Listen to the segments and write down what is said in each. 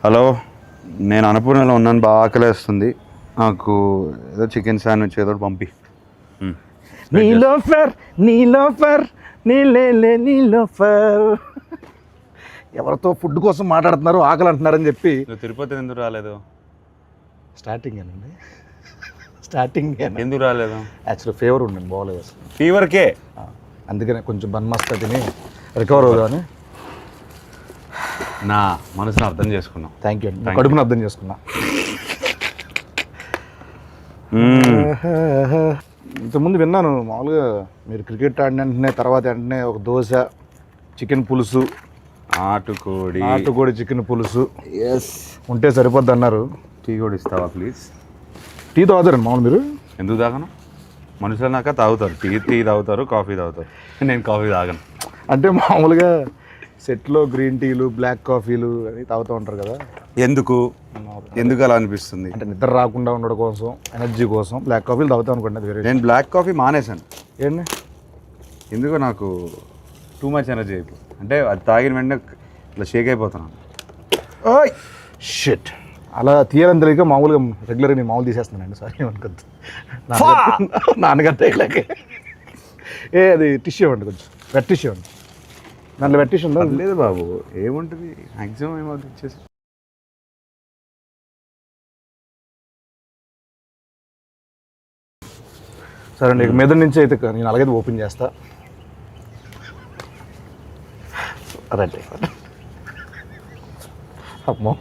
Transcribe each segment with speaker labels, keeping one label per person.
Speaker 1: Hello, నేను అన్నపూర్ణలో ఉన్నాను, బాగా ఆకలేస్తుంది. నాకు ఏదో చికెన్ శాండ్విచ్ ఏదో పంపి.
Speaker 2: నీలోఫర్ నీలోఫర్ నీలోఫర్. ఎవరితో ఫుడ్ కోసం మాట్లాడుతున్నారు, ఆకలి అంటున్నారని చెప్పి.
Speaker 1: నువ్వు తిరుపతి ఎందుకు రాలేదు?
Speaker 2: స్టార్టింగ్
Speaker 1: ఎందుకు రాలేదు?
Speaker 2: యాక్చువల్లీ ఫీవర్ ఉండండి, బాగోలేదు అసలు.
Speaker 1: ఫీవర్కే?
Speaker 2: అందుకనే కొంచెం బన్ మస్తా తిని రికవర్ అవుదామని.
Speaker 1: నా మనసును అర్థం చేసుకున్నాం.
Speaker 2: థ్యాంక్ యూ అండి, కడుపును అర్థం చేసుకున్నా. ఇంతకుముందు విన్నాను మామూలుగా మీరు క్రికెట్ ఆడిన వెంటనే తర్వాత వెంటనే ఒక దోశ, చికెన్ పులుసు, నాటుకోడి చికెన్ పులుసు ఉంటే సరిపోద్ది అన్నారు.
Speaker 1: టీ కూడా ఇస్తావా ప్లీజ్?
Speaker 2: టీ తాగుతారండి మామూలు మీరు?
Speaker 1: ఎందుకు తాగను? మనుషులు నాక తాగుతారు, టీ తాగుతారు, కాఫీ తాగుతారు. నేను కాఫీ తాగను.
Speaker 2: అంటే మామూలుగా సెట్లో గ్రీన్ టీలు, బ్లాక్ కాఫీలు అని తాగుతూ ఉంటారు కదా,
Speaker 1: ఎందుకు అలా అనిపిస్తుంది?
Speaker 2: అంటే నిద్ర రాకుండా ఉండడం కోసం, ఎనర్జీ కోసం బ్లాక్ కాఫీలు తాగుతాం అనుకోండి. అది వేరే.
Speaker 1: నేను బ్లాక్ కాఫీ మానేశాను.
Speaker 2: ఏంటి?
Speaker 1: ఎందుకో నాకు టూ మచ్ ఎనర్జీ అయిపోయింది. అంటే అది తాగిన వెంటనే ఇట్లా షేక్ అయిపోతున్నాను.
Speaker 2: ఓయ్ షిట్, అలా తీయాలని తెలియక మామూలుగా రెగ్యులర్గా నేను మామూలు తీసేస్తున్నానండి. సారీ అనుకోద్దు, నాన్నగారు ఇలాగే. అది టిష్యూ ఇవ్వండి, కొంచెం వెట్ టిష్యూ ఇవ్వండి. దాంట్లో వెట్ టిష్యూ ఉందా?
Speaker 1: లేదు బాబు, ఏముంటుంది మ్యాక్సిమం ఏమవుతుంది ఇచ్చేసి.
Speaker 2: సరే అండి, ఇక మీద నుంచి అయితే నేను అలాగే ఓపెన్ చేస్తా. రైట్, అమ్మో.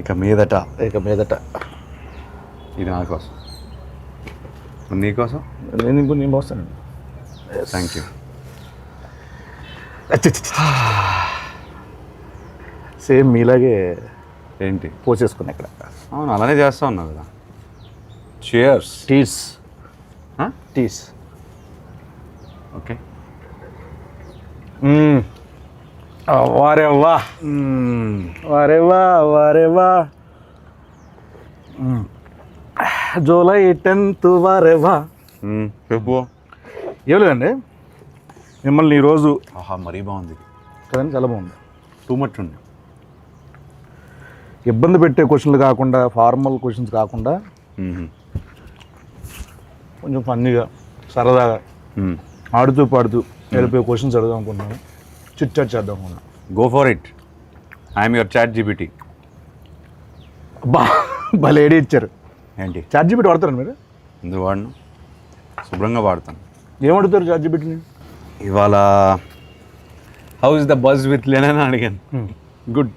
Speaker 1: ఇక మీదట ఇది నా కోసం, నీకోసం.
Speaker 2: నేను పోస్తానండి.
Speaker 1: Thank you.
Speaker 2: సేమ్ మీలాగే
Speaker 1: ఏంటి
Speaker 2: పోసేసుకున్నా ఇక్కడ.
Speaker 1: అవును, అలానే చేస్తా ఉన్నావు కదా. చియర్స్.
Speaker 2: టీస్.
Speaker 1: ఓకే.
Speaker 2: వారేవా జూలై 10th వారేవా.
Speaker 1: చెప్పు.
Speaker 2: ఏం లేదండి, మిమ్మల్ని ఈరోజు
Speaker 1: మరీ బాగుంది
Speaker 2: కదండి, చాలా బాగుంది.
Speaker 1: టూ మచ్ ఉంది.
Speaker 2: ఇబ్బంది పెట్టే క్వశ్చన్లు కాకుండా, ఫార్మల్ క్వశ్చన్స్ కాకుండా కొంచెం ఫన్నీగా, సరదాగా, ఆడుతూ పాడుతూ వెళ్ళిపోయే క్వశ్చన్స్ అడుగుదాం అనుకున్నాను. చిట్ చాట్ చేద్దాం అనుకున్నాను.
Speaker 1: Go for it. I'm your ChatGPT.
Speaker 2: బా భలే ఐడియా ఇచ్చారు.
Speaker 1: ఏంటి?
Speaker 2: చాట్ జీపీటీ వాడతారండి మీరు?
Speaker 1: ఎందుకు వాడను? శుభ్రంగా వాడతాను.
Speaker 2: ఏం అడుగుతారు చాట్ జీపీటీని?
Speaker 1: ఇవాళ how is the buzz with Lennon అడిగాను. గుడ్,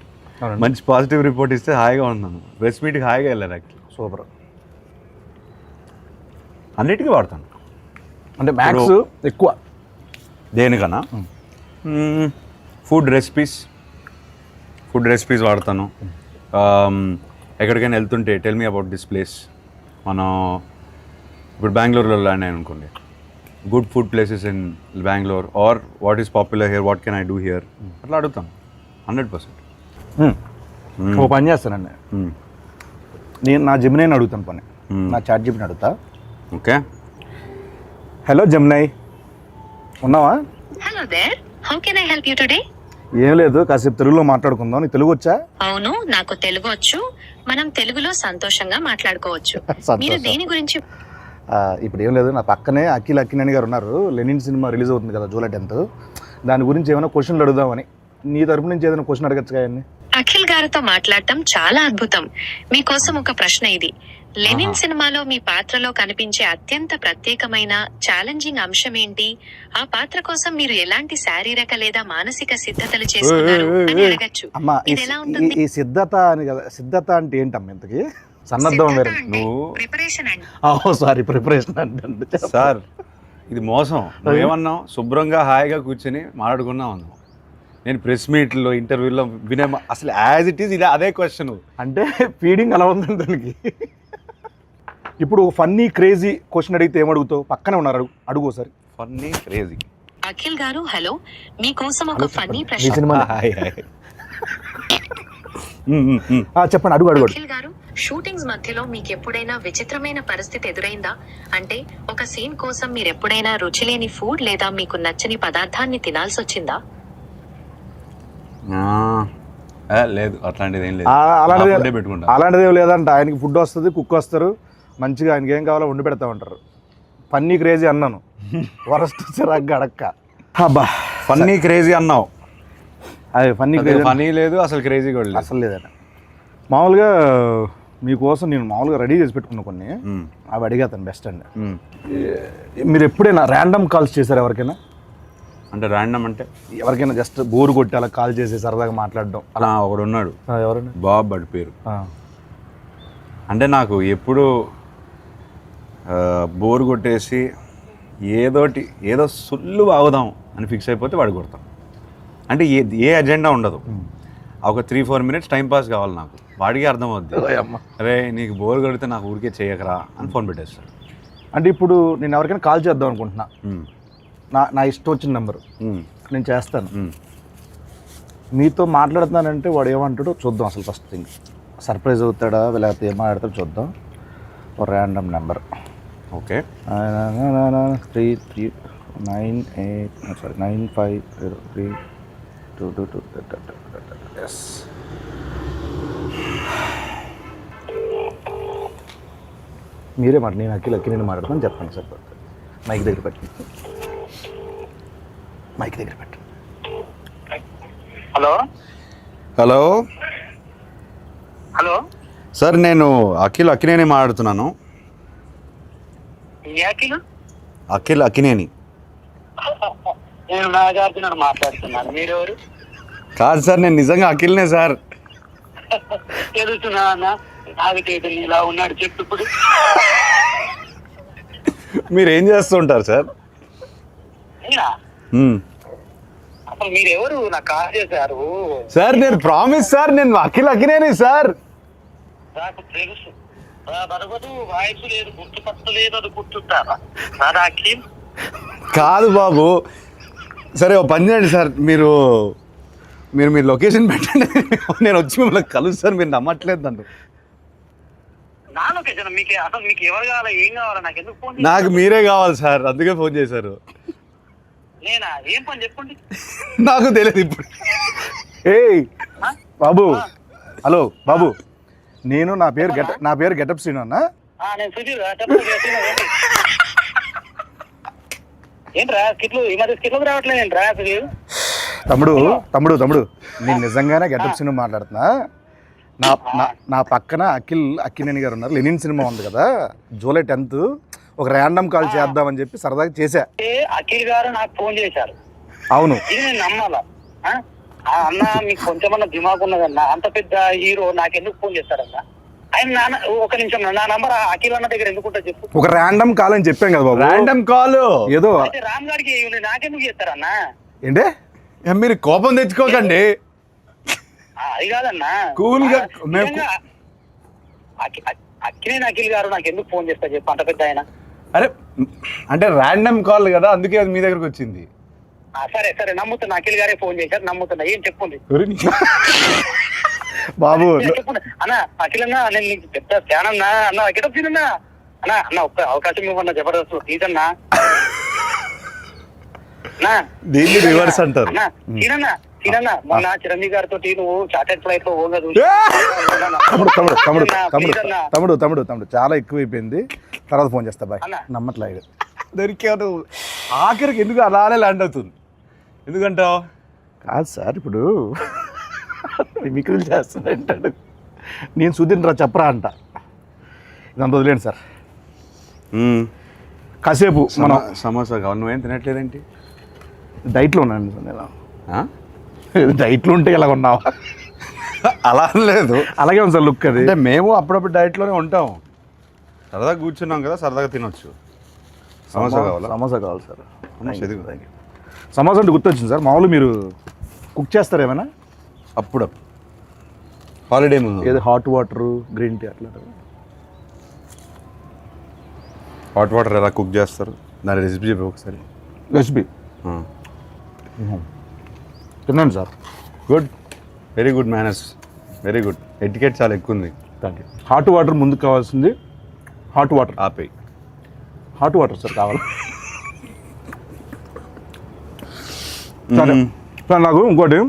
Speaker 1: మంచి పాజిటివ్ రిపోర్ట్ ఇస్తే హాయిగా ఉన్నాను. ప్రెస్ మీట్కి హాయిగా వెళ్ళాను. Actually
Speaker 2: super.
Speaker 1: అన్నిటికీ వాడతాను.
Speaker 2: అంటే మ్యాథ్స్ ఎక్కువ
Speaker 1: దేనికన్నా ఫుడ్ రెసిపీస్ వాడతాను. ఎక్కడికైనా వెళ్తుంటే tell me about this place. మనం ఇప్పుడు బెంగళూరులో ల్యాండ్ అయ్యాను అనుకోండి, good food places in Bengaluru are what is popular here, what can I do here, అట్లా అడుగుతాను 100%.
Speaker 2: ఓ పని చేస్తానండి, నేను నా జెమినైని అడుగుతాను పని, నా చాట్ జీపీటీని అడుగుతా.
Speaker 1: ఓకే.
Speaker 2: హలో జెమినై, ఉన్నావా?
Speaker 3: Hello there, how can I help you today?
Speaker 2: ఏం లేదు, కాసేపు తెలుగులో మాట్లాడుకుందాం. నీకు తెలుగు వచ్చా?
Speaker 3: అవును, నాకు తెలుగు వచ్చు. మనం తెలుగులో సంతోషంగా మాట్లాడుకోవచ్చు. మీరు దేని గురించి?
Speaker 2: ఇప్పుడు ఏం లేదు, నా పక్కనే అఖిల్ అక్కినేని గారు ఉన్నారు. లెనిన్ సినిమా రిలీజ్ అవుతుంది కదా జూలై 10th, దాని గురించి ఏమైనా క్వశ్చన్లు అడుగుదామని. నీ తరపు నుంచి ఏదైనా క్వశ్చన్ అడగచ్చు కదండి.
Speaker 3: అఖిల్ గారితో మాట్లాడటం చాలా అద్భుతం. మీకోసం ఒక ప్రశ్న ఇది. లెనిన్ సినిమాలో మీ పాత్రలో కనిపించే అత్యంత ప్రత్యేకమైన ఛాలెంజింగ్ అంశం ఏంటి? ఆ పాత్ర కోసం మీరు ఎలాంటి శారీరక లేదా మానసిక సిద్ధతలు చేసుకున్నారు అని అడగచ్చు.
Speaker 2: అమ్మా,
Speaker 3: ఇది ఎలా ఉంటుంది?
Speaker 2: ఈ సిద్ధత అని కదా, సిద్ధత అంటే ఏంటమ్మా ఇంతకి? సన్నద్ధం వేరే.
Speaker 3: ప్రిపరేషన్ అండి.
Speaker 2: సారీ, ప్రిపరేషన్ అంటే
Speaker 1: సార్, ఇది మోసం. నువ్వేమన్నావు? శుభ్రంగా హాయిగా కూర్చొని మాట్లాడుకున్నావు అన్నావు. నేను ప్రెస్ మీట్లో, ఇంటర్వ్యూలో వినే అసలు యాజ్ ఇట్ ఈస్ ఇలా అదే క్వశ్చన్.
Speaker 2: అంటే ఫీడింగ్ అలా ఉందండి దానికి. ఇప్పుడు ఫన్నీ క్రేజీ క్వశ్చన్ అడిగితే ఏమడుగుతావు? పక్కనే ఉన్నారు, అడుగు ఒకసారి.
Speaker 1: Funny crazy.
Speaker 3: అఖిల్ గారు హలో, మీకోసం ఒక ఫన్నీ ప్రశ్న.
Speaker 2: చెప్పండి, అడుగు.
Speaker 3: అఖిల్ గారు, షూటింగ్స్ మధ్యలో మీకు ఎప్పుడైనా విచిత్రమైన పరిస్థితి ఎదురైందా? అంటే ఒక సీన్ కోసం మీరు ఎప్పుడైనా రుచి లేని ఫుడ్ లేదా మీకు నచ్చని పదార్థాన్ని తినాల్సి వచ్చిందా?
Speaker 1: లేదు అట్లాంటిది ఏం లేదు.
Speaker 2: అలాంటిది
Speaker 1: పెట్టుకుంటా.
Speaker 2: అలాంటిది ఏం లేదంట. ఆయనకి ఫుడ్ వస్తుంది, కుక్ వస్తారు, మంచిగా ఆయనకి ఏం కావాలో వండి పెడతా ఉంటారు. ఫన్నీ క్రేజీ అన్నాను, వరస్ట్ చిరాగ్గా అడక్క. అబ్బా
Speaker 1: ఫన్నీ క్రేజీ అన్నావు,
Speaker 2: అది ఫన్నీ క్రేజీ
Speaker 1: ఫనీ లేదు అసలు, క్రేజీ కూడా లేదు
Speaker 2: అసలు లేదండి. మామూలుగా మీకోసం నేను మామూలుగా రెడీ చేసి పెట్టుకున్నా కొన్ని, అవి అడిగేతాను బెస్ట్ అండి. మీరు ఎప్పుడైనా ర్యాండమ్ కాల్స్ చేశారు ఎవరికైనా?
Speaker 1: అంటే ర్యాండమ్ అంటే
Speaker 2: ఎవరికైనా జస్ట్ బోర్ కొట్టి అలా కాల్ చేసి సరదాగా మాట్లాడడం
Speaker 1: అలా ఒకడు ఉన్నాడు,
Speaker 2: ఎవరైనా?
Speaker 1: బాబ్ బడి పేరు. అంటే నాకు ఎప్పుడు బోర్ కొట్టేసి ఏదో సుల్లు ఆగుదాం అని ఫిక్స్ అయిపోతే వాడు కొడతాం. అంటే ఏ అజెండా ఉండదు, ఒక 3-4 మినిట్స్ టైం పాస్ కావాలి నాకు. వాడికి అర్థమవుద్ది, అరే నీకు బోర్ కొడితే నాకు ఊరికే చేయకరా అని ఫోన్ పెట్టేస్తాడు.
Speaker 2: అంటే ఇప్పుడు నేను ఎవరికైనా కాల్ చేద్దాం అనుకుంటున్నా, నా ఇష్టం వచ్చిన నెంబరు నేను చేస్తాను. మీతో మాట్లాడుతున్నానంటే వాడు ఏమంటాడో చూద్దాం. అసలు ఫస్ట్ థింగ్ సర్ప్రైజ్ అవుతాడా లేకపోతే ఏం మాట్లాడతాడో చూద్దాం. ఒక ర్యాండమ్ నెంబర్.
Speaker 1: ఓకే,
Speaker 2: 9398950322. ఎస్, మీరే మాట, నేను అక్కిని మాట్లాడతాను చెప్పండి సార్. మైక్ దగ్గర పెట్టి, మైక్ దగ్గర పెట్టు.
Speaker 4: హలో
Speaker 1: హలో
Speaker 4: హలో
Speaker 1: సార్, నేను అక్కినేని మాట్లాడుతున్నాను. అక్కినేని.
Speaker 4: నేను నాగార్జున మాట్లాడుతున్నాను. మీరెవరు?
Speaker 1: కాదు సార్, నేను నిజంగా అఖిల్నే సార్.
Speaker 4: తెలుస్తున్నా అన్న, నాగటేటని ఇలా ఉన్నాడు చెప్పు ఇప్పుడు.
Speaker 1: మీరు ఏం చేస్తుంటారు సార్?
Speaker 4: అసలు మీరెవరు? నాకు కాల్ చేశారు
Speaker 2: సార్. నేను ప్రామిస్ సార్, నేను అఖినేని సార్.
Speaker 4: నాకు తెలుసు, బరగదు, వాయిస్ లేదు, గుర్తుపట్టలేదు, అది గుర్తుంటారా సార్? అఖిల్
Speaker 1: కాదు బాబు. సరే ఓ పని చేయండి సార్, మీరు లొకేషన్ పెట్టండి, నేను వచ్చి మిమ్మల్ని కలుస్తాను. మీరు నమ్మట్లేదు నన్ను.
Speaker 4: నా లొకేషన్ మీకు అసలు మీకు ఎవరు కావాలా, ఏం కావాలా? నాకు ఎందుకు ఫోన్?
Speaker 1: నాకు మీరే కావాలి సార్, అందుకే ఫోన్ చేశారు.
Speaker 4: నేనా? ఏం పని చెప్పండి.
Speaker 1: నాకు తెలియదు ఇప్పుడు.
Speaker 2: ఏయ్ బాబు, హలో బాబు, నా పేరు గెటప్ శ్రీను అన్న.
Speaker 4: నేను సుధీర్. ఏంట్రా స్కిట్లు ఈ మధ్య స్కిట్లకు రావట్లేదు ఏంట్రా?
Speaker 2: తమ్ముడు నేను నిజంగానే గెటప్ శ్రీను మాట్లాడుతున్నా. నా పక్కన అక్కినేని గారు ఉన్నారు. లెనిన్ సినిమా ఉంది కదా, జూలై 10th ఒక ర్యాండమ్ కాల్ చేద్దామని చెప్పి సరదాగా చేశా.
Speaker 4: అఖిల్ గారు నాకు ఫోన్ చేశారు.
Speaker 2: అవును,
Speaker 4: ఇది నేను నమ్మాలా? అన్న మీకు కొంచెమన్నా దిమాగ్ ఉన్నదన్నా, అంత పెద్ద హీరో నాకెందుకు ఫోన్ చేస్తాడన్నా? ఆయన ఒక నిమిషం, నా నంబర్ అఖిల్ అన్న దగ్గర ఎందుకుంటా చెప్పు.
Speaker 2: ఒక ర్యాండమ్ కాల్ అని చెప్పాం కదా బాబు.
Speaker 1: ర్యాండమ్ కాల్
Speaker 2: ఏదో
Speaker 4: రామ్ గారికి నాకెందుకు చేస్తారన్నా?
Speaker 2: ఏంటే
Speaker 1: మీరు కోపం తెచ్చుకోకండి.
Speaker 4: అది కాదన్నా,
Speaker 1: కూల్ గా
Speaker 4: అఖిల్ గారు నాకు ఎందుకు ఫోన్ చేస్తా చెప్పు, అంత పెద్ద ఆయన.
Speaker 1: అరే అంటే ర్యాండమ్ కాల్ కదా, అందుకే అది మీ దగ్గరకు వచ్చింది.
Speaker 4: సరే నమ్ముతున్నా, అఖిల్ గారే ఫోన్ చేశారు, నమ్ముతున్నా. ఏం చెప్పండి
Speaker 2: బాబు.
Speaker 4: చెప్పండి అన్న. అఖిల్ అన్నా, నేను నీకు పెద్ద ఫ్యాన్ అన్నా. అన్న గెటప్ సీనన్నా అన్న ఒక్క అవకాశం ఇవ్వన్నా, జబర్దస్త్ ప్లీజ్ అన్నా.
Speaker 1: దీన్ని రివర్స్ అంటారు.
Speaker 4: సీనన్నా మొన్న చిరంజీవి గారితో నువ్వు చార్టెడ్ ఫ్లైట్ లో పోగదు.
Speaker 2: తమ్ముడు చాలా ఎక్కువైపోయింది, తర్వాత ఫోన్ చేస్తా బాయ్. నమ్మట్లేదు
Speaker 1: దొరికాడు. ఆఖరికి ఎందుకు అలానే ల్యాండ్ అవుతుంది? ఎందుకంటావు?
Speaker 2: కాదు సార్, ఇప్పుడు మిమిక్రీలు చేస్తానంటాడు, నేను సుధీర్ రా చెప్పరా అంట. ఇదంతా వదిలేండి సార్. కాసేపు మనం
Speaker 1: సమోసా కావాలి. నువ్వేం తినట్లేదేంటి?
Speaker 2: డైట్లో ఉన్నాను నేను. డైట్లో ఉంటే ఇలా ఉన్నావా?
Speaker 1: అలా లేదు,
Speaker 2: అలాగే ఉంది సార్ లుక్. అది
Speaker 1: అంటే మేము అప్పుడప్పుడు డైట్లోనే ఉంటాం. సరదాగా కూర్చున్నాం కదా, సరదాగా తినొచ్చు. సమోసా కావాలా?
Speaker 2: సమోసా కావాలి సార్. సమోసా అంటే గుర్తొచ్చింది సార్, మామూలు మీరు కుక్ చేస్తారు ఏమైనా?
Speaker 1: అప్పుడు హాలిడే ముందు
Speaker 2: ఏదో హాట్ వాటర్, గ్రీన్ టీ అట్లా.
Speaker 1: హాట్ వాటర్ ఎలా కుక్ చేస్తారు, దాని రెసిపీ చెప్పి ఒకసారి.
Speaker 2: రెసిపీ తిన్నాను sir.
Speaker 1: Good, very good manners, very good. Etiquette చాలా ఎక్కువ ఉంది.
Speaker 2: Thank you. హాట్ వాటర్ ముందుకు కావాల్సింది. హాట్ వాటర్
Speaker 1: ఆపేయి.
Speaker 2: హాట్ వాటర్ సార్ కావాలి. సరే సార్, నాకు ఇంకోటి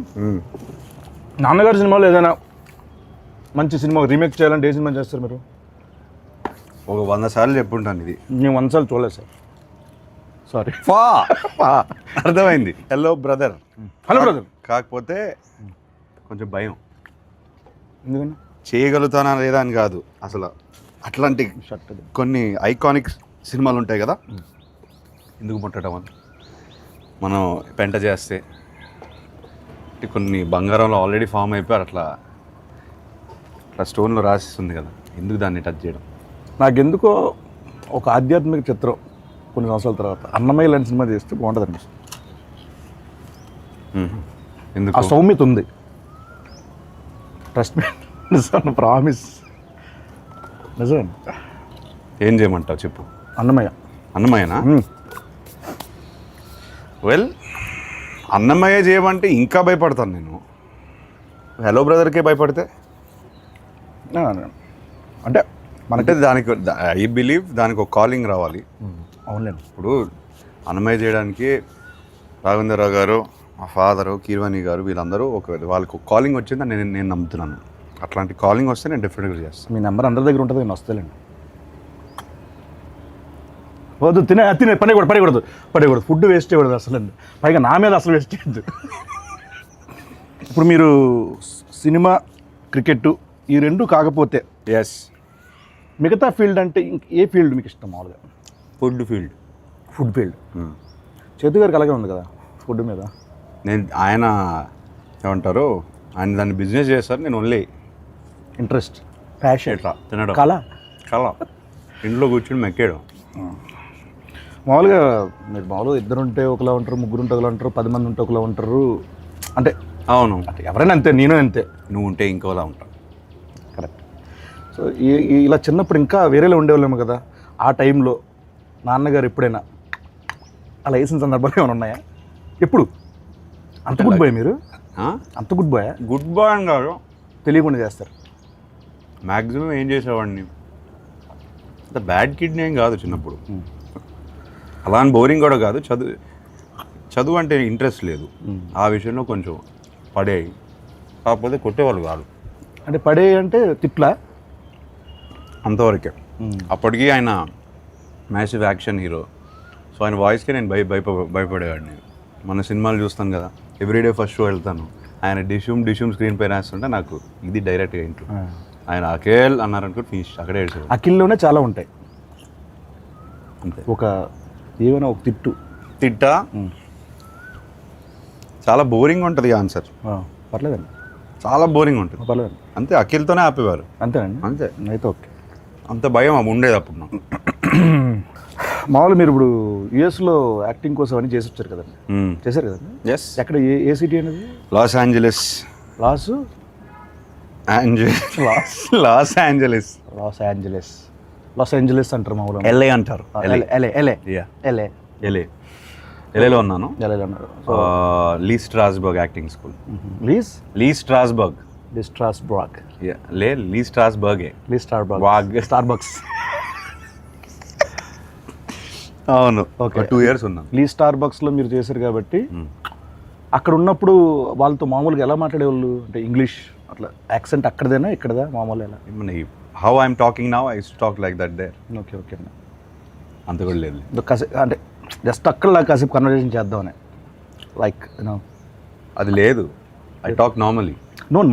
Speaker 2: నాన్నగారి సినిమాలో ఏదైనా మంచి సినిమా రీమేక్ చేయాలంటే ఏ సినిమా చేస్తారు మీరు?
Speaker 1: ఒక 100 సార్లు చెప్పుంటాను ఇది.
Speaker 2: మేము 100 సార్లు చూడలేదు సార్. సారీ.
Speaker 1: అర్థమైంది. Hello brother.
Speaker 2: Hello brother.
Speaker 1: కాకపోతే కొంచెం భయం.
Speaker 2: ఎందుకన్నా?
Speaker 1: చేయగలుగుతానా లేదా అని కాదు, అసలు అట్లాంటి
Speaker 2: షర్ట్ అది.
Speaker 1: కొన్ని ఐకానిక్ సినిమాలు ఉంటాయి కదా, ఎందుకు ముట్టడం అని మనం పెంట చేస్తే కొన్ని బంగారంలో ఆల్రెడీ ఫామ్ అయిపోయారు, అట్లా అట్లా స్టోన్లో రాసిస్తుంది కదా, ఎందుకు దాన్ని టచ్ చేయడం?
Speaker 2: నాకెందుకో ఒక ఆధ్యాత్మిక చిత్రం కొన్ని సంవత్సరాల తర్వాత అన్నమయ్య లాంటి సినిమా చేస్తే బాగుంటుంది అనిపిస్తుంది.
Speaker 1: ఎందుకు?
Speaker 2: ఆ సౌమ్యత ఉంది. ట్రస్ట్ మీ, నిజం, ప్రామిస్. నిజం.
Speaker 1: ఏం చేయమంటావు చెప్పు.
Speaker 2: అన్నమయ్య.
Speaker 1: అన్నమయ్యనా? వెల్, అన్నమయ్య చేయమంటే ఇంకా భయపడతాను నేను. హలో బ్రదర్కే భయపడితే
Speaker 2: అంటే
Speaker 1: మనకి దానికి ఐ బిలీవ్ దానికి ఒక కాలింగ్ రావాలి.
Speaker 2: అవునులేండి.
Speaker 1: ఇప్పుడు అన్నమయ్య చేయడానికి రాఘవేంద్రరావు గారు, మా ఫాదరు, కీర్వాణి గారు, వీళ్ళందరూ వాళ్ళకి ఒక కాలింగ్ వచ్చిందని నేను నమ్ముతున్నాను. అట్లాంటి కాలింగ్ వస్తే నేను డెఫినెట్గా చేస్తాను.
Speaker 2: మీ నెంబర్ అందరి దగ్గర ఉంటుంది, నేను వస్తాలేండి. వద్దు, తినే పడకూడదు. ఫుడ్ వేస్ట్ చేయకూడదు అసలు. పైగా నా మీద అసలు వేస్ట్ చేయద్దు. ఇప్పుడు మీరు సినిమా, క్రికెట్ ఈ రెండు కాకపోతే
Speaker 1: ఎస్,
Speaker 2: మిగతా ఫీల్డ్ అంటే ఏ ఫీల్డ్ మీకు ఇష్టం మామూలుగా?
Speaker 1: Food field.
Speaker 2: Food field. చేతు గారికి అలాగే ఉంది కదా ఫుడ్ మీద.
Speaker 1: ఆయన ఏమంటారు, ఆయన దాన్ని బిజినెస్ చేస్తారు, నేను ఓన్లీ
Speaker 2: ఇంట్రెస్ట్, ప్యాషన్,
Speaker 1: ఎట్లా తినడం,
Speaker 2: కళ.
Speaker 1: ఇంట్లో కూర్చొని మెక్కేయడం.
Speaker 2: మామూలుగా మీరు మామూలుగా ఇద్దరు ఉంటే ఒకలా ఉంటారు, ముగ్గురు ఉంటే ఒకలా ఉంటారు, 10 మంది ఉంటే ఒకలా ఉంటారు. అంటే
Speaker 1: అవును,
Speaker 2: అంటే ఎవరైనా అంతే, నేను అంతే.
Speaker 1: నువ్వు ఉంటే ఇంకోలా ఉంటావు.
Speaker 2: కరెక్ట్. సో ఇలా చిన్నప్పుడు ఇంకా వేరేలో ఉండేవాళ్ళేమో కదా. ఆ టైంలో నాన్నగారు ఎప్పుడైనా అలా వేసిన సందర్భాలు ఏమైనా ఉన్నాయా? ఎప్పుడు? అంత గుడ్ బాయ్ మీరు? అంత గుడ్ బాయ్?
Speaker 1: గుడ్ బాయ్ అని కాదు,
Speaker 2: తెలియకుండా చేస్తారు.
Speaker 1: మ్యాక్సిమం ఏం చేసేవాడిని, అంత బ్యాడ్ కిడ్నీ ఏం కాదు చిన్నప్పుడు. అలా అని బోరింగ్ కూడా కాదు. చదువు అంటే ఇంట్రెస్ట్ లేదు, ఆ విషయంలో కొంచెం పడేవి. కాకపోతే కొట్టేవాళ్ళు కాదు.
Speaker 2: అంటే పడే అంటే తిట్లా?
Speaker 1: అంతవరకే. అప్పటికి ఆయన మ్యాసివ్ యాక్షన్ హీరో, సో ఆయన వాయిస్కే నేను భయపడేవాడిని. మన సినిమాలు చూస్తాను కదా, ఎవ్రీడే ఫస్ట్ షో వెళ్తాను, ఆయన డిష్యూమ్ స్క్రీన్ పైన వేస్తుంటే నాకు ఇది డైరెక్ట్గా ఇంట్లో ఆయన అఖిల్ అన్నారనుకో ఫినిష్, అక్కడే ఏడ్చేవాడు.
Speaker 2: అఖిల్లోనే చాలా ఉంటాయి.
Speaker 1: అంతే.
Speaker 2: ఏమైనా ఒక తిట్టా
Speaker 1: చాలా బోరింగ్ ఉంటుంది ఆన్సర్.
Speaker 2: పర్లేదండి,
Speaker 1: చాలా బోరింగ్ ఉంటుంది.
Speaker 2: పర్లేదండి.
Speaker 1: అంతే, అఖిల్తోనే ఆపేవారు.
Speaker 2: అంతేనండి.
Speaker 1: అంతే,
Speaker 2: అయితే ఓకే.
Speaker 1: అంత భయం ఉండేది అప్పుడు నాకు.
Speaker 2: మామూలు మీరు ఇప్పుడు యుఎస్లో యాక్టింగ్ కోసం అని చేసి వచ్చారు కదండి, చేశారు కదండి.
Speaker 1: ఎస్.
Speaker 2: ఎక్కడ, ఏ సిటీ అనేది?
Speaker 1: Los Angeles.
Speaker 2: లాస్ ఏంజలస్ అంటారు మామూలు.
Speaker 1: ఎల్ఏ అంటారు. ఎల్ఏలో ఉన్నాను. లీ స్ట్రాస్బర్గ్ యాక్టింగ్ స్కూల్. లీ స్ట్రాస్బర్గ్.
Speaker 2: స్టార్బక్స్.
Speaker 1: అవును,
Speaker 2: ఓకే.
Speaker 1: 2 years ఉన్నాను.
Speaker 2: లీ స్టార్బక్స్లో మీరు చేశారు కాబట్టి అక్కడ ఉన్నప్పుడు వాళ్ళతో మామూలుగా ఎలా మాట్లాడేవాళ్ళు? అంటే ఇంగ్లీష్ అట్లా యాక్సెంట్ అక్కడదేనా ఇక్కడదా మామూలు ఎలా?
Speaker 1: How I'm talking now, I talk like that there.
Speaker 2: Okay okay.
Speaker 1: అంత కూడా లేదు.
Speaker 2: అంటే జస్ట్ అక్కడ కాసేపు కన్వర్జేషన్ చేద్దామని, లైక్ యూనో
Speaker 1: అది లేదు. I talk normally.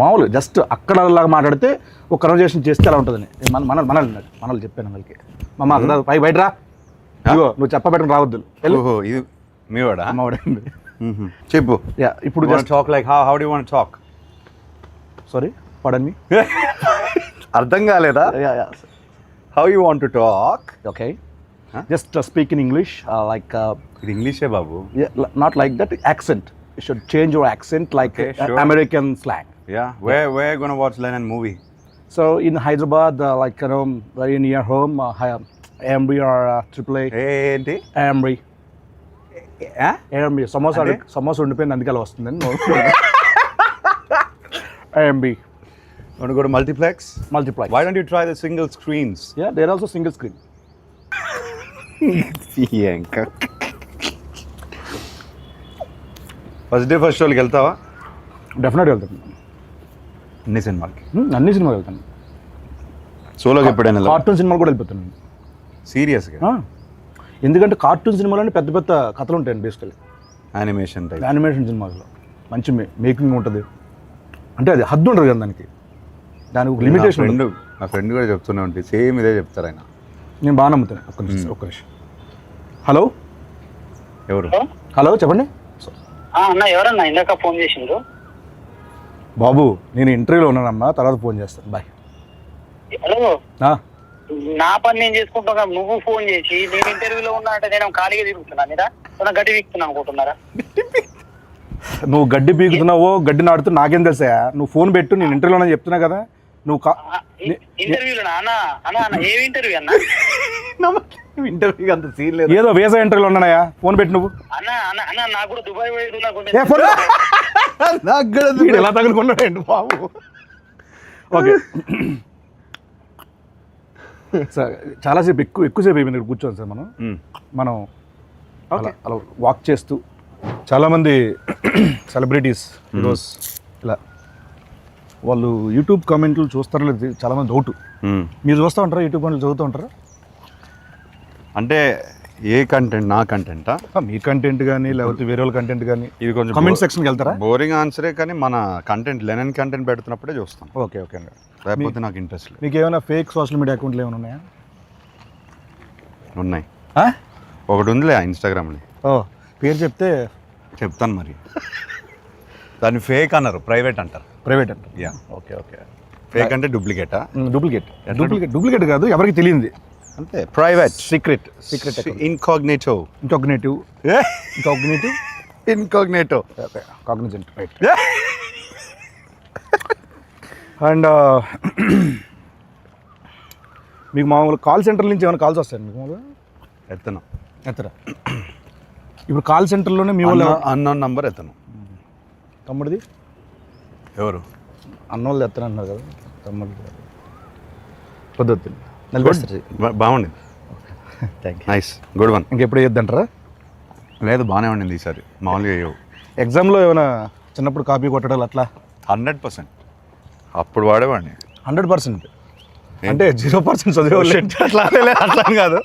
Speaker 2: మామూలు జస్ట్ అక్కడ లాగా మాట్లాడితే ఒక కన్వర్జేషన్ చేస్తే అలా ఉంటుందని మనల్ని చెప్పాను వాళ్ళకి. మమ్మ అక్కడ బయట రా, నువ్వు చెప్పబెట్టడం రావద్దు.
Speaker 1: ఓహో, ఇది మీ వాడా?
Speaker 2: అమ్మవాడండి.
Speaker 1: చెప్పు.
Speaker 2: ఇప్పుడు
Speaker 1: talk like how do you want talk?
Speaker 2: Sorry, pardon me.
Speaker 1: అర్థం కాలేదా? How you want to talk?
Speaker 2: Okay, just speak in English, like
Speaker 1: ఇది ఇంగ్లీషే బాబు.
Speaker 2: Not like that accent. You should change your accent like American slang.
Speaker 1: Yeah. Where you gonna watch Lennon movie?
Speaker 2: So in Hyderabad, like very near home, AMB or AAA.
Speaker 1: ఏంటి?
Speaker 2: AMB. AMB. Samosa ఉండిపోయింది అందుకే అలా వస్తుందండి. AMB.
Speaker 1: Want to go to multiplex? Why don't you try the single screens?
Speaker 2: Yeah, they're also single screen.
Speaker 1: First day first షోకి వెళ్తావా?
Speaker 2: డెఫినెట్గా వెళ్తాను.
Speaker 1: అన్ని సినిమాలకి
Speaker 2: అన్ని సినిమాలు వెళ్తాను.
Speaker 1: సోలోకి ఎప్పుడైనా
Speaker 2: కార్టూన్ సినిమాలు కూడా వెళ్ళిపోతాను.
Speaker 1: సీరియస్గా
Speaker 2: ఎందుకంటే కార్టూన్ సినిమాలోనే పెద్ద పెద్ద కథలు ఉంటాయండి బేసికలీ.
Speaker 1: యానిమేషన్ టైప్
Speaker 2: యానిమేషన్ సినిమాల్లో మంచి మేకింగ్ ఉంటుంది. అంటే అది హద్దు ఉంటుంది కదా దానికి ఒక లిమిటేషన్.
Speaker 1: నా ఫ్రెండ్ కూడా చెప్తూనే ఉంటుంది, సేమ్ ఇదే చెప్తారు ఆయన.
Speaker 2: నేను బాగా నమ్ముతాను. ఒక్క నిమిషం. హలో
Speaker 1: ఎవరు?
Speaker 2: హలో చెప్పండి.
Speaker 4: అన్న ఎవరన్నా ఇందాక ఫోన్ చేసిండ్రు?
Speaker 2: బాబు నేను ఇంటర్వ్యూలో ఉన్నానమ్మా, తర్వాత ఫోన్ చేస్తాను. బాయ్.
Speaker 4: హలో,
Speaker 2: ఆ,
Speaker 4: నా పని నేను చేసుకుంటున్నా, నువ్వు ఫోన్ చేసి నేను ఇంటర్వ్యూలో ఉన్నా అంటే నేను ఖాళీగా తిరుగుతున్నా మీద గడ్డి వీక్తున్నా అనుకుంటున్నారా?
Speaker 2: నువ్వు గడ్డి పీకుతున్నావో గడ్డి నాడుతూ నాకేం తెలుసా? నువ్వు ఫోన్ పెట్టు, నేను ఇంటర్వ్యూలో చెప్తున్నా కదా. నువ్వు
Speaker 4: ఇంటర్వ్యూలోనా? అన్న అన్న అన్న ఏమి ఇంటర్వ్యూ అన్న?
Speaker 2: ఇంటర్వ్యూ అంత సీన్ లేదు, ఏదో వేసా ఇంటర్వ్యూలో ఉన్నాయా. ఫోన్ పెట్టి నువ్వు.
Speaker 4: అన్న అన్న అన్న నాకు కూడా దుబాయ్ పోయేది
Speaker 2: ఎలా తగులుకున్నాడు బాబు. ఓకే సార్, చాలాసేపు ఎక్కువసేపు అయిపోయింది ఇక్కడ కూర్చోండి సార్. మనం అలా వాక్ చేస్తూ చాలామంది సెలబ్రిటీస్ ఈరోజు ఇలా వాళ్ళు యూట్యూబ్ కామెంట్లు చూస్తారో లేదు చాలామంది డౌట్. మీరు చూస్తూ ఉంటారా యూట్యూబ్ కామెంట్లు, చదువుతూ ఉంటారా?
Speaker 1: అంటే ఏ కంటెంట్? నా కంటెంటా?
Speaker 2: మీ కంటెంట్ కానీ లేకపోతే వేరే వాళ్ళ కంటెంట్ కానీ
Speaker 1: ఇది కొంచెం
Speaker 2: కామెంట్ సెక్షన్కి వెళ్తారా?
Speaker 1: బోరింగ్ ఆన్సరే, కానీ మన కంటెంట్ లెనన్ కంటెంట్ పెడుతున్నప్పుడే చూస్తాం.
Speaker 2: ఓకే ఓకే అండి.
Speaker 1: లేకపోతే నాకు ఇంట్రెస్ట్ లేదు.
Speaker 2: మీకు ఏమైనా ఫేక్ సోషల్ మీడియా అకౌంట్లు ఏమైనా ఉన్నాయా?
Speaker 1: ఉన్నాయి. ఒకటి ఉందిలే ఇన్స్టాగ్రామ్లో.
Speaker 2: పేరు చెప్తే
Speaker 1: చెప్తాను మరి. దాన్ని ఫేక్ అన్నారు, ప్రైవేట్ అంటారు.
Speaker 2: ప్రైవేట్ అంటారు.
Speaker 1: యా.
Speaker 2: Okay okay.
Speaker 1: ఫేక్ అంటే డూప్లికేటా?
Speaker 2: డూప్లికేట్ కాదు, ఎవరికి తెలియంది
Speaker 1: అంతే. Private,
Speaker 2: secret
Speaker 1: incognito.
Speaker 2: Incognitive Cognizant, right. And మీకు మామూలు కాల్ సెంటర్ నుంచి ఏమైనా కాల్స్ వస్తాయండి మీకు? మామూలుగా ఎత్తరా? ఇప్పుడు కాల్ సెంటర్లోనే మీ వాళ్ళు
Speaker 1: అన్నోన్ నంబర్ ఎత్తను.
Speaker 2: తమ్ముడిది
Speaker 1: ఎవరు?
Speaker 2: అన్నోళ్ళు ఎత్తనన్నారు కదా తమ్ముడు.
Speaker 1: బాగుండింది.
Speaker 2: Thank you.
Speaker 1: Nice, good one.
Speaker 2: ఇంకెప్పుడు వేయొద్దంటారా?
Speaker 1: లేదు, బాగానే ఉండింది ఈసారి. మామూలుగా వేయవు.
Speaker 2: ఎగ్జామ్లో ఏమైనా చిన్నప్పుడు కాపీ కొట్టడాలు అట్లా?
Speaker 1: 100%. అప్పుడు వాడేవాడిని.
Speaker 2: 100%. అంటే 0% చదివేవాళ్ళు
Speaker 1: అట్లా అట్లా కాదు.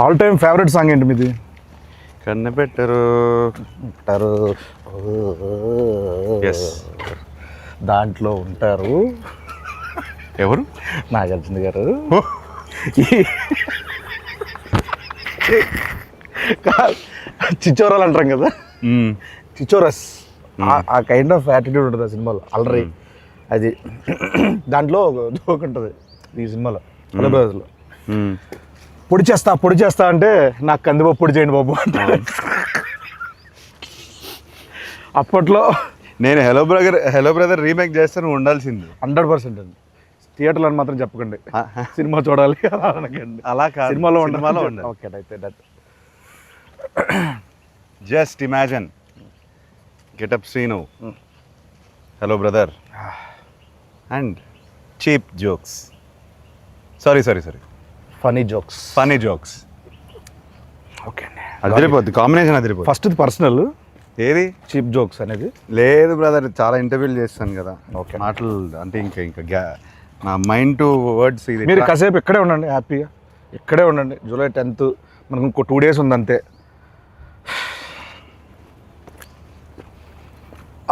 Speaker 2: ఆల్ టైమ్ ఫేవరెట్ సాంగ్ ఏంటి మీది?
Speaker 1: కన్నెపెట్టరు.
Speaker 2: దాంట్లో ఉంటారు
Speaker 1: ఎవరు?
Speaker 2: నాగార్జున గారు. చిచ్చోరాలు అంటాం కదా, చిచ్చోరస్. ఆ కైండ్ ఆఫ్ యాటిట్యూడ్ ఉంటుంది ఆ సినిమాలో, అలరి. అది దాంట్లో జోక్ ఉంటుంది ఈ సినిమాలో, హలో బ్రదర్స్లో. పొడి చేస్తా అంటే నాకు కందిపప్పు పొడి చేయండి బాబు అంటారు. అప్పట్లో
Speaker 1: నేను హలో బ్రదర్ రీమేక్ చేస్తే నువ్వు ఉండాల్సింది.
Speaker 2: 100% అండి. థియేటర్లో అని మాత్రం చెప్పకండి, సినిమా చూడాలి అలా అనకండి.
Speaker 1: అలా కాదు,
Speaker 2: సినిమాలో
Speaker 1: ఉండాలి.
Speaker 2: ఓకే అయితే done.
Speaker 1: Just imagine Getup Srinu, hello brother, and cheap jokes. Sorry
Speaker 2: funny jokes. Okay అండి,
Speaker 1: అదిరిపోద్ది కాంబినేషన్, అదిరిపోద్ది.
Speaker 2: ఫస్ట్ పర్సనల్
Speaker 1: ఏది
Speaker 2: చీప్ జోక్స్ అనేది
Speaker 1: లేదు బ్రదర్, చాలా ఇంటర్వ్యూలు చేస్తాను కదా.
Speaker 2: ఓకే,
Speaker 1: మాటలు అంటే ఇంకా నా మైండ్ టు వర్డ్స్. ఇది
Speaker 2: మీరు కాసేపు ఇక్కడే ఉండండి, హ్యాపీగా ఇక్కడే ఉండండి. జూలై 10th మనకు ఇంకో 2 days ఉంది అంతే.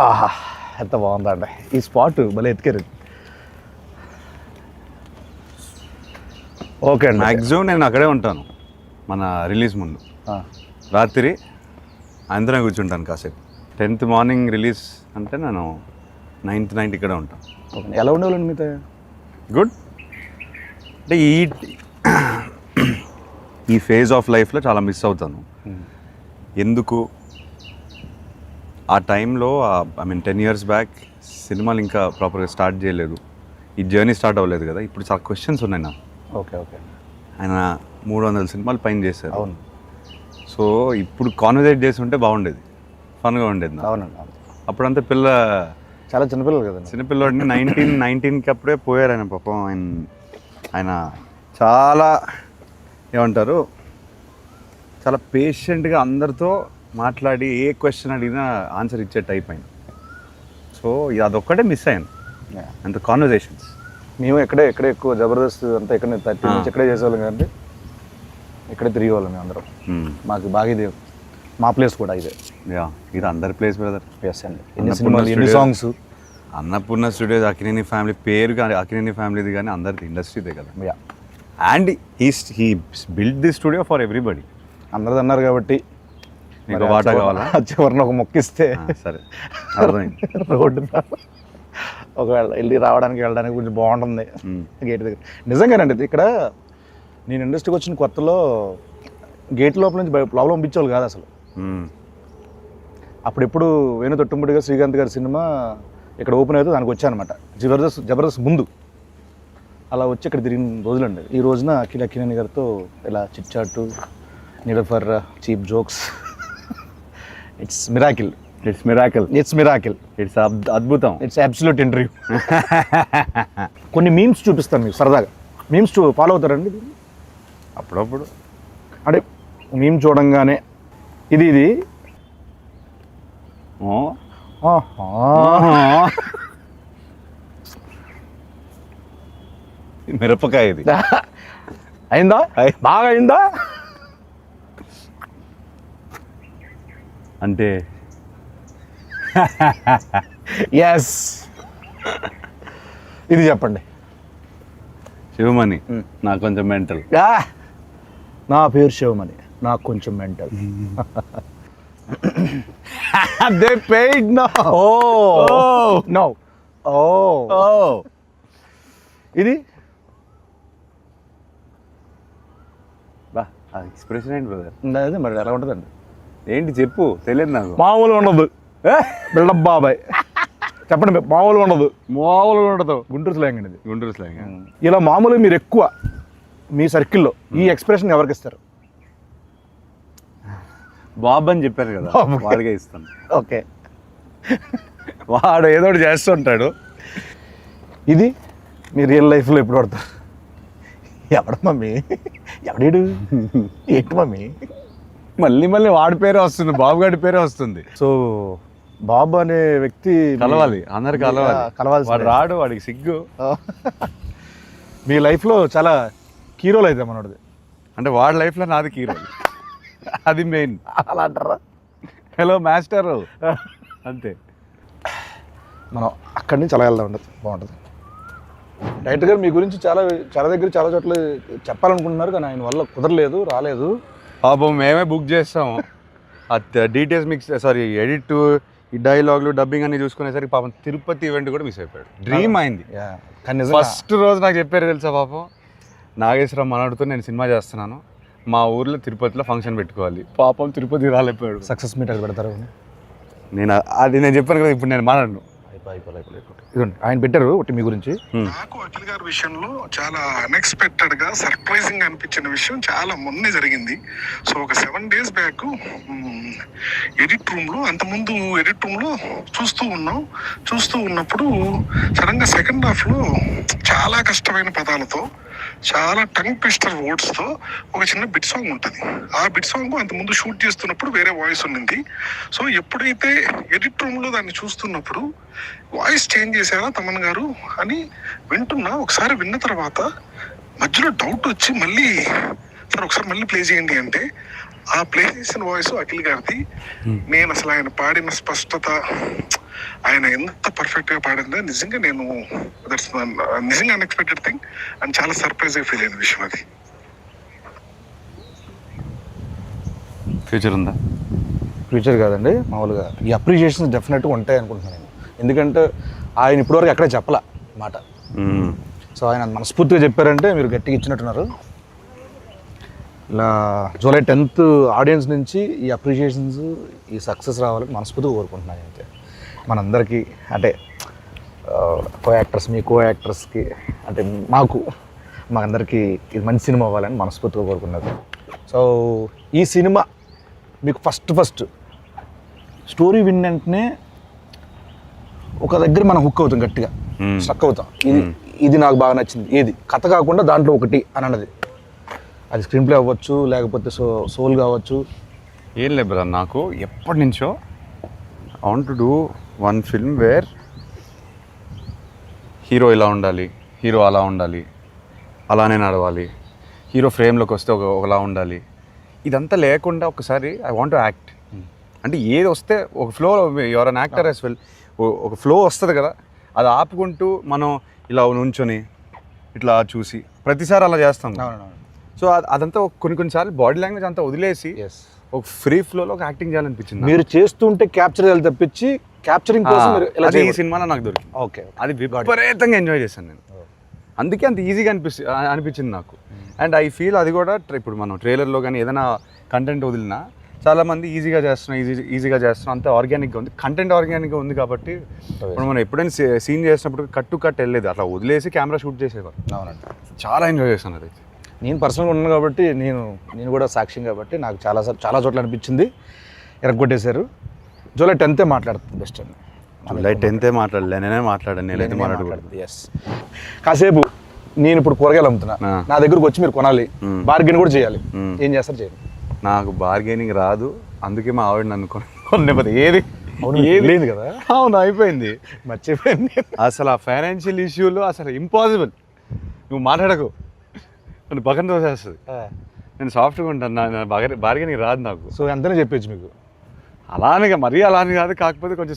Speaker 2: ఆహా ఎంత బాగుందండి ఈ స్పాట్, భలే ఎత్తుకారు. ఓకే అండి,
Speaker 1: మ్యాక్సిమం నేను అక్కడే ఉంటాను. మన రిలీజ్ ముందు రాత్రి అందరం కూర్చుంటాను కాసేపు. 10th మార్నింగ్ రిలీజ్ అంటే నేను 9th నైట్ ఇక్కడే ఉంటాను.
Speaker 2: ఓకే, ఎలా ఉండేవాళ్ళండి మీతో?
Speaker 1: గుడ్. అంటే ఈ ఫేజ్ ఆఫ్ లైఫ్లో చాలా మిస్ అవుతాను. ఎందుకు ఆ టైంలో, ఐ మీన్ 10 years బ్యాక్ సినిమాలు ఇంకా ప్రాపర్గా స్టార్ట్ చేయలేదు, ఈ జర్నీ స్టార్ట్ అవ్వలేదు కదా. ఇప్పుడు చాలా క్వశ్చన్స్ ఉన్నాయి నాకు.
Speaker 2: ఓకే
Speaker 1: ఆయన 300 సినిమాలు పైన చేశారు.
Speaker 2: అవును.
Speaker 1: సో ఇప్పుడు కాన్వర్సేట్ చేసి ఉంటే బాగుండేది, ఫన్గా ఉండేది.
Speaker 2: అవునండి.
Speaker 1: అప్పుడంతా
Speaker 2: చాలా చిన్నపిల్లలు కదండి.
Speaker 1: చిన్నపిల్లడిని 19 అప్పుడే పోయారు ఆయన. పాపం ఆయన చాలా ఏమంటారు, చాలా పేషెంట్గా అందరితో మాట్లాడి ఏ క్వశ్చన్ అడిగినా ఆన్సర్ ఇచ్చే టైప్ ఆయన. సో అదొక్కటే మిస్ అయ్యాను, అంత కాన్వర్జేషన్స్.
Speaker 2: మేము ఎక్కడే ఎక్కువ జబర్దస్త్ అంతా ఇక్కడ 30 నుంచి ఇక్కడే చేసేవాళ్ళం కాబట్టి ఇక్కడే తిరిగేవాళ్ళం మేము అందరం. మాకు బాగా ఇది మా ప్లేస్ కూడా ఇదే.
Speaker 1: ఇది అందరి ప్లేస్ బ్రదర్.
Speaker 2: ఎస్ అండి. ఎన్ని సినిమాలు, ఎన్ని songs.
Speaker 1: Annapurna studios, Akkineni family పేరు కానీ, అక్కినేని ఫ్యామిలీది కానీ అందరిది ఇండస్ట్రీదే కదా. And he build the studio for everybody.
Speaker 2: అందరిది అన్నారు కాబట్టి
Speaker 1: మీకు వాటా కావాలా?
Speaker 2: చివరిని ఒక మొక్కిస్తే
Speaker 1: సరే అర్థమైంది.
Speaker 2: రోడ్డు ఒకవేళ వెళ్ళి రావడానికి వెళ్ళడానికి కొంచెం బాగుంటుంది గేట్ దగ్గర. నిజంగానండి ఇక్కడ నేను ఇండస్ట్రీకి వచ్చిన కొత్తలో గేట్ లోపల నుంచి లోపల పంపించేవాళ్ళు కాదు అసలు. అప్పుడెప్పుడు వేణు తొట్టుముడిగా శ్రీకాంత్ గారి సినిమా ఇక్కడ ఓపెన్ అయితే దానికి వచ్చానమాట, జబర్దస్త్ ముందు. అలా వచ్చి ఇక్కడ తిరిగిన రోజులండి. ఈ రోజున అక్కినేని గారితో ఇలా chit chat, need for cheap jokes. It's miracle.
Speaker 1: It's అద్భుతం.
Speaker 2: It's absolute interview. కొన్ని మీమ్స్ చూపిస్తాను మీకు సరదాగా. మీమ్స్ ఫాలో అవుతారండి
Speaker 1: అప్పుడప్పుడు?
Speaker 2: అంటే మీమ్ చూడంగానే ఇది
Speaker 1: మిరపకాయ ఇది
Speaker 2: అయిందా, బాగా అయిందా
Speaker 1: అంటే
Speaker 2: ఎస్. ఇది చెప్పండి.
Speaker 1: శివమణి నాకు కొంచెం మెంటల్.
Speaker 2: నా పేరు శివమణి, నాకు కొంచెం mental. They paid now. Oh no. Oh. ఇది
Speaker 1: బా ఎక్స్ప్రెషన్ ఏంటి బ్రదర్?
Speaker 2: అదే మరి ఎలా ఉంటుందండి?
Speaker 1: ఏంటి చెప్పు, తెలియదు నాకు.
Speaker 2: మామూలుగా ఉండదు బిల్డప్ బాబాయ్. చెప్పండి. మామూలుగా ఉండదు. గుంటూరు స్లాంగ్ అండి ఇది.
Speaker 1: గుంటూరు స్లాంగ్.
Speaker 2: ఇలా మామూలుగా మీరు ఎక్కువ మీ సర్కిల్లో ఈ ఎక్స్ప్రెషన్ ఎవరికి ఇస్తారు?
Speaker 1: బాబు అని చెప్పారు కదా, వాడిగా ఇస్తాను.
Speaker 2: ఓకే,
Speaker 1: వాడు ఏదో ఒకటి చేస్తుంటాడు.
Speaker 2: ఇది మీ రియల్ లైఫ్లో ఎప్పుడు పడతారు? ఎవడ మమ్మీ, ఎవడేడు, ఏంటి మమ్మీ?
Speaker 1: మళ్ళీ వాడి పేరే వస్తుంది, బాబు గారి పేరే వస్తుంది.
Speaker 2: సో బాబు అనే వ్యక్తి
Speaker 1: కలవాలి, అందరికి కలవాలి. వాడు రాడు, వాడికి సిగ్గు.
Speaker 2: మీ లైఫ్లో చాలా కీరోలు అయితే మనోడిది.
Speaker 1: అంటే వాడి లైఫ్లో నాది కీరో, అది మెయిన్.
Speaker 2: అలా అంటారా?
Speaker 1: హలో మాస్టర్ అంతే.
Speaker 2: మనం అక్కడి నుంచి అలా వెళ్దాం, ఉండదు బాగుంటుంది. డైరెక్టర్ గారు మీ గురించి చాలా దగ్గర చాలా చోట్ల చెప్పాలనుకుంటున్నారు కానీ ఆయన వల్ల కుదరలేదు, రాలేదు.
Speaker 1: పాపం మేమే బుక్ చేస్తాము. డీటెయిల్స్ మిక్స్ ఎడిట్, ఈ డైలాగులు, డబ్బింగ్ అన్ని చూసుకునేసరికి పాపం తిరుపతి ఈవెంట్ కూడా మిస్ అయిపోయాడు. డ్రీమ్ అయింది.
Speaker 2: కానీ
Speaker 1: ఫస్ట్ రోజు నాకు చెప్పారు తెలుసా పాపం, నాగేశ్వరరావు మనోడితో నేను సినిమా చేస్తున్నాను, మా ఊర్లో తిరుపతిలో ఫంక్షన్ పెట్టుకోవాలి. పాపం తిరుపతి రాలేకపోయాడు.
Speaker 2: సక్సెస్ మీట్ అది పెడతారు.
Speaker 1: నేను చెప్పాను కదా, ఇప్పుడు నేను మాట్లాడను.
Speaker 2: ఇదండి ఆయన పెట్టారు ఒకటి మీ గురించి.
Speaker 5: నాకు అఖిల్ గారి విషయంలో చాలా అన్ఎక్స్పెక్టెడ్ గా సర్ప్రైజింగ్ అనిపించిన విషయం చాలా మొన్నే జరిగింది. సో ఒక 7 days బ్యాక్ ఎడిట్ రూమ్ లో, అంతకుముందు ఎడిట్ రూమ్ లో చూస్తూ ఉన్నప్పుడు సడన్ గా సెకండ్ హాఫ్ లో చాలా కష్టమైన పదాలతో, చాలా టంగ్ ట్విస్టర్ వర్డ్స్ తో ఒక చిన్న బిట్ సాంగ్ ఉంటుంది. ఆ బిట్ సాంగ్ అంతకుముందు షూట్ చేస్తున్నప్పుడు వేరే వాయిస్ ఉండింది. సో ఎప్పుడైతే ఎడిట్ రూమ్ లో దాన్ని చూస్తున్నప్పుడు వాయిస్ చేంజ్ చేశారా తమన్ గారు అని వింటున్నా. ఒకసారి విన్న తర్వాత మధ్యలో డౌట్ వచ్చి మళ్ళీ సార్ ఒకసారి మళ్ళీ ప్లే చేయండి అంటే ఆ ప్లే చేసిన వాయిస్ అఖిల్ గారిది. నేను అసలు ఆయన పాడిన స్పష్టత, ఆయన ఎంత పర్ఫెక్ట్ గా పాడిందో నిజంగా నేను నిజంగా అన్ఎక్స్పెక్టెడ్ థింగ్ అని చాలా సర్ప్రైజ్ గా ఫీల్ అయిన విషయం అది.
Speaker 1: ఫ్యూచర్ ఉందా?
Speaker 2: ఫ్యూచర్ కాదండి, మామూలుగా ఈ అప్రిషియేషన్స్ డెఫినెట్గా ఉంటాయి అనుకుంటున్నాను నేను. ఎందుకంటే ఆయన ఇప్పటివరకు ఎక్కడ చెప్పలే మాట. సో ఆయన మనస్ఫూర్తిగా చెప్పారంటే మీరు గట్టిగా ఇచ్చినట్టున్నారు. ఇలా July 10th ఆడియన్స్ నుంచి ఈ అప్రిషియేషన్స్, ఈ సక్సెస్ రావాలని మనస్ఫూర్తిగా కోరుకుంటున్నాను. అయితే మనందరికీ అంటే కో యాక్టర్స్కి అంటే మా అందరికీ ఇది మంచి సినిమా అవ్వాలని మనస్ఫూర్తిగా కోరుకున్నారు. సో ఈ సినిమా మీకు ఫస్ట్ స్టోరీ విన్న వెంటనే ఒక దగ్గర మనం హుక్ అవుతాం, గట్టిగా స్ట్రక్ అవుతాం. ఇది నాకు బాగా నచ్చింది, ఏది కథ కాకుండా దాంట్లో ఒకటి అని అన్నది. అది స్క్రీన్ ప్లే అవ్వచ్చు, లేకపోతే సోల్ కావచ్చు.
Speaker 1: ఏం లేదు బ్రదర్, నాకు ఎప్పటి నుంచో I want to do one film where hero ఇలా ఉండాలి, హీరో అలా ఉండాలి, అలానే నడవాలి, హీరో ఫ్రేమ్లోకి వస్తే ఒకలా ఉండాలి. ఇదంతా లేకుండా ఒకసారి ఐ వాంట్ టు యాక్ట్. అంటే ఏది వస్తే ఒక flow, your an actor as well, ఒక ఫ్లో వస్తుంది కదా, అది ఆపుకుంటూ మనం ఇలా నుంచొని ఇట్లా చూసి ప్రతిసారి అలా చేస్తాం. సో అదంతా కొన్నిసార్లు బాడీ లాంగ్వేజ్ అంతా వదిలేసి ఒక ఫ్రీ ఫ్లోలో ఒక యాక్టింగ్ చేయాలనిపించింది.
Speaker 2: మీరు చేస్తుంటే క్యాప్చర్ చేయాలి తప్పించి క్యాప్చరింగ్ కోసం మీరు ఇలా
Speaker 1: అది ఈ సినిమాలో నాకు దొరికింది.
Speaker 2: ఓకే,
Speaker 1: అది విపరీతంగా ఎంజాయ్ చేశాను నేను. అందుకే అంత ఈజీగా అనిపించింది నాకు. అండ్ ఐ ఫీల్ అది కూడా ఇప్పుడు మనం ట్రైలర్లో కానీ ఏదైనా కంటెంట్ వదిలినా చాలామంది ఈజీగా చేస్తున్నాం అంత ఆర్గానిక్గా ఉంది. కంటెంట్ ఆర్గానిక్గా ఉంది కాబట్టి ఇప్పుడు మనం ఎప్పుడైనా సీన్ చేసినప్పుడు కట్ టు కట్ వెళ్ళలేదు, అట్లా వదిలేసి కెమెరా షూట్ చేసేవారు.
Speaker 2: అవునండి,
Speaker 1: చాలా ఎంజాయ్ చేశాను అది.
Speaker 2: నేను పర్సనల్గా ఉన్నాను కాబట్టి నేను కూడా సాక్ష్యం కాబట్టి నాకు చాలా చోట్ల అనిపించింది. ఎరగొట్టేశారు. జూలై 10th మాట్లాడుతుంది బెస్ట్ అండి.
Speaker 1: జూలై 10th మాట్లాడలే, నేనే మాట్లాడాను. నేనైతే మాట్లాడకూడదు.
Speaker 2: ఎస్, కాసేపు నేను ఇప్పుడు కూరగాయలు అమ్ముతున్నా, నా దగ్గరకు వచ్చి మీరు కొనాలి, బార్గెన్ కూడా చేయాలి. ఏం చేస్తారు? చేయండి.
Speaker 1: నాకు బార్గెనింగ్ రాదు, అందుకే మా ఆవిడ నన్ను కొనేది. ఏది
Speaker 2: లేదు కదా.
Speaker 1: అవును, అయిపోయింది,
Speaker 2: మర్చిపోయింది.
Speaker 1: అసలు ఆ ఫైనాన్షియల్ ఇష్యూలో అసలు ఇంపాసిబుల్. నువ్వు మాట్లాడకు, నన్ను పక్కన తోసేస్తుంది. నేను సాఫ్ట్గా ఉంటాను, నా బార్గెనింగ్ రాదు నాకు.
Speaker 2: సో ఎంతనే చెప్పచ్చు మీకు.
Speaker 1: అలానే మరీ అలానే కాదు, కాకపోతే కొంచెం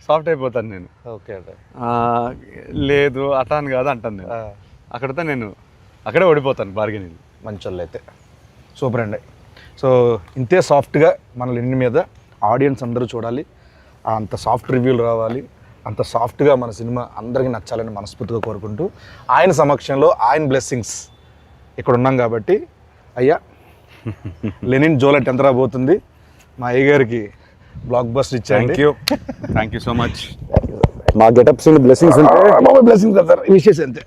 Speaker 1: సాఫ్ట్ అయిపోతాను నేను.
Speaker 2: ఓకే,
Speaker 1: లేదు అట్లా అని కాదు అంటాను నేను. అక్కడితో నేను అక్కడే ఓడిపోతాను బార్గెనింగ్.
Speaker 2: మంచి వాళ్ళు అయితే సూపర్ అండి. సో ఇంతే సాఫ్ట్గా మన లెనిన్ మీద ఆడియన్స్ అందరూ చూడాలి, అంత సాఫ్ట్ రివ్యూలు రావాలి, అంత సాఫ్ట్గా మన సినిమా అందరికీ నచ్చాలని మనస్ఫూర్తిగా కోరుకుంటూ, ఆయన సమక్షంలో ఆయన బ్లెస్సింగ్స్ ఇక్కడ ఉన్నాం కాబట్టి, అయ్యా లెనిన్ జూలై 10th రాబోతుంది. మా అయ్య గారికి బ్లాక్ బస్టర్ ఇచ్చాయండి.
Speaker 1: Thank you so much.
Speaker 2: మా గెటప్స్ బ్లెస్సింగ్స్ ఉంటే బ్లెస్సింగ్స్ కదా సార్, విషెస్ అంతే.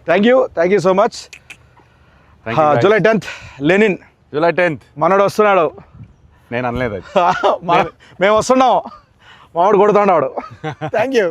Speaker 2: Thank you so much. July 10th Lenin,
Speaker 1: July 10th
Speaker 2: మనోడు వస్తున్నాడు.
Speaker 1: నేను అనలేదు,
Speaker 2: మేము వస్తున్నాం, మావాడు కొడుతున్నాడు. Thank you.